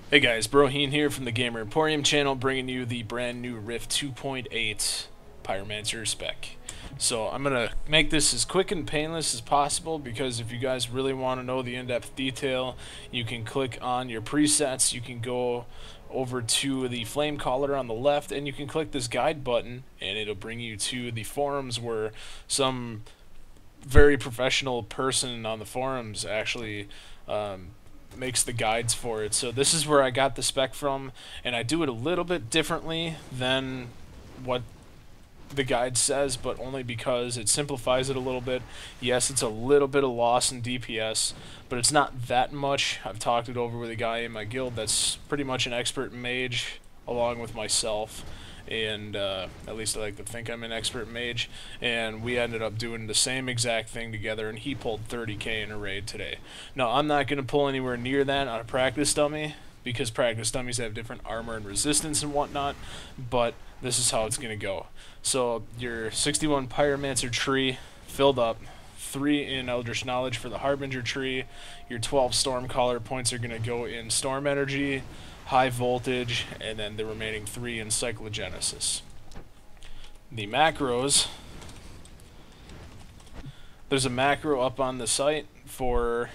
Hey guys, Broheen here from the Gamer Emporium channel, bringing you the brand new Rift 2.8 Pyromancer spec. So I'm going to make this as quick and painless as possible, because if you guys really want to know the in-depth detail, you can click on your presets, you can go over to the flame caller on the left, and you can click this guide button, and it'll bring you to the forums where some very professional person on the forums actually makes the guides for it. So this is where I got the spec from, and I do it a little bit differently than what the guide says, but only because it simplifies it a little bit. Yes, it's a little bit of loss in DPS, but it's not that much. I've talked it over with a guy in my guild that's pretty much an expert mage along with myself, and at least I like to think I'm an expert mage, and we ended up doing the same exact thing together, and he pulled 30k in a raid today. Now, I'm not going to pull anywhere near that on a practice dummy, because practice dummies have different armor and resistance and whatnot, but this is how it's going to go. So, your 61 Pyromancer tree filled up, 3 in Eldritch Knowledge for the Harbinger tree, your 12 Stormcaller points are going to go in Storm Energy, High Voltage, and then the remaining 3 in Cyclogenesis. The macros, there's a macro up on the site for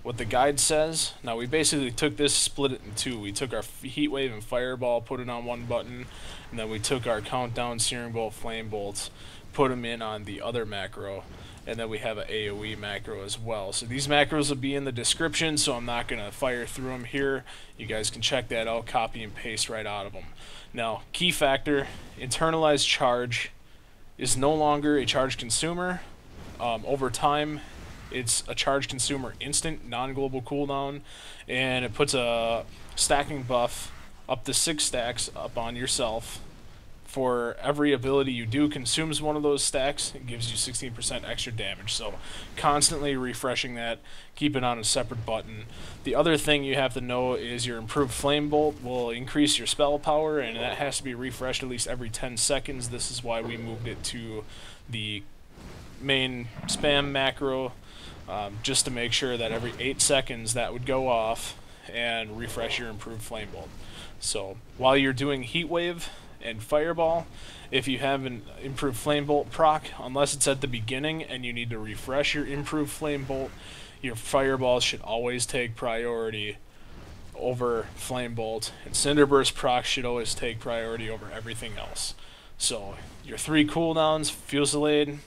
what the guide says. Now, we basically took this, split it in two. We took our Heat Wave and Fireball, put it on one button, and then we took our Countdown, Searing Bolt, Flame Bolts, put them in on the other macro, and then we have an AoE macro as well. So these macros will be in the description, so I'm not going to fire through them here. You guys can check that out, copy and paste right out of them. Now, key factor, internalized charge is no longer a charge consumer. Over time, it's a charge consumer instant, non-global cooldown, and it puts a stacking buff up to 6 stacks up on yourself. For every ability you do consumes one of those stacks, it gives you 16% extra damage. So constantly refreshing that, keep it on a separate button. The other thing you have to know is your improved Flame Bolt will increase your spell power, and that has to be refreshed at least every 10 seconds. This is why we moved it to the main spam macro, just to make sure that every 8 seconds that would go off and refresh your improved Flame Bolt. So while you're doing Heat Wave and Fireball, if you have an improved Flame Bolt proc, unless it's at the beginning and you need to refresh your improved Flame Bolt, your Fireball should always take priority over Flame Bolt, and Cinder Burst proc should always take priority over everything else. So your 3 cooldowns, Fusillade,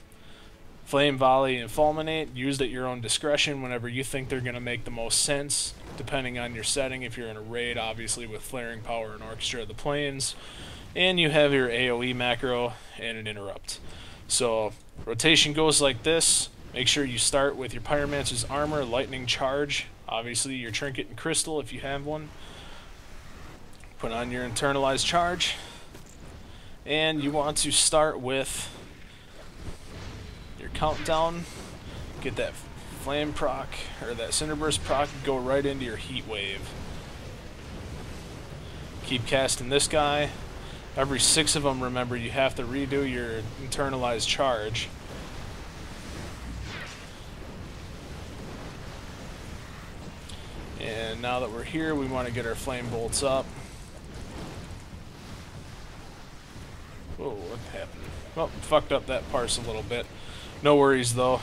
Flame Volley, and Fulminate, used at your own discretion whenever you think they're going to make the most sense, depending on your setting. If you're in a raid, obviously with Flaring Power and Orchestra of the Plains. And you have your AoE macro and an interrupt. So rotation goes like this. Make sure you start with your Pyromancer's armor, lightning charge, obviously your trinket and crystal if you have one. Put on your internalized charge, and you want to start with your countdown. Get that flame proc, or that Cinder Burst proc, go right into your Heat Wave. Keep casting this guy. Every 6 of them, remember, you have to redo your internalized charge. And now that we're here, we want to get our Flame Bolts up. Whoa, what happened? Well, fucked up that parse a little bit. No worries, though,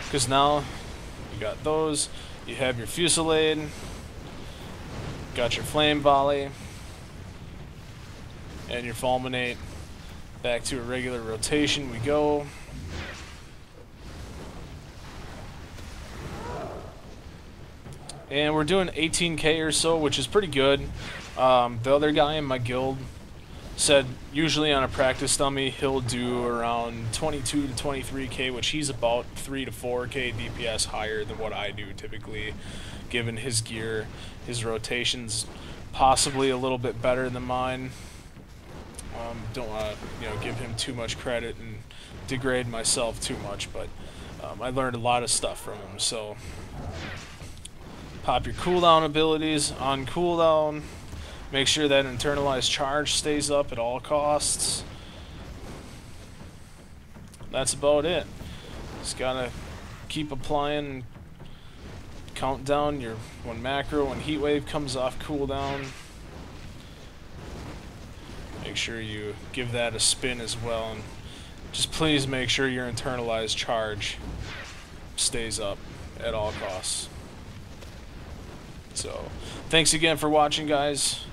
because now you got those. You have your Fusillade. Got your Flame Volley. And your Fulminate. Back to a regular rotation we go. And we're doing 18k or so, which is pretty good. The other guy in my guild said usually on a practice dummy he'll do around 22 to 23k, which he's about 3 to 4k DPS higher than what I do typically, given his gear. His rotations possibly a little bit better than mine. Don't want to give him too much credit and degrade myself too much, but I learned a lot of stuff from him. So pop your cooldown abilities on cooldown. Make sure that internalized charge stays up at all costs. That's about it. Just gotta keep applying countdown, when macro and heat wave comes off cooldown, make sure you give that a spin as well, and just please make sure your internalized charge stays up at all costs. So, thanks again for watching, guys.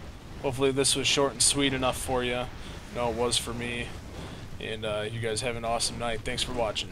Hopefully this was short and sweet enough for you. I know it was for me. And you guys have an awesome night. Thanks for watching.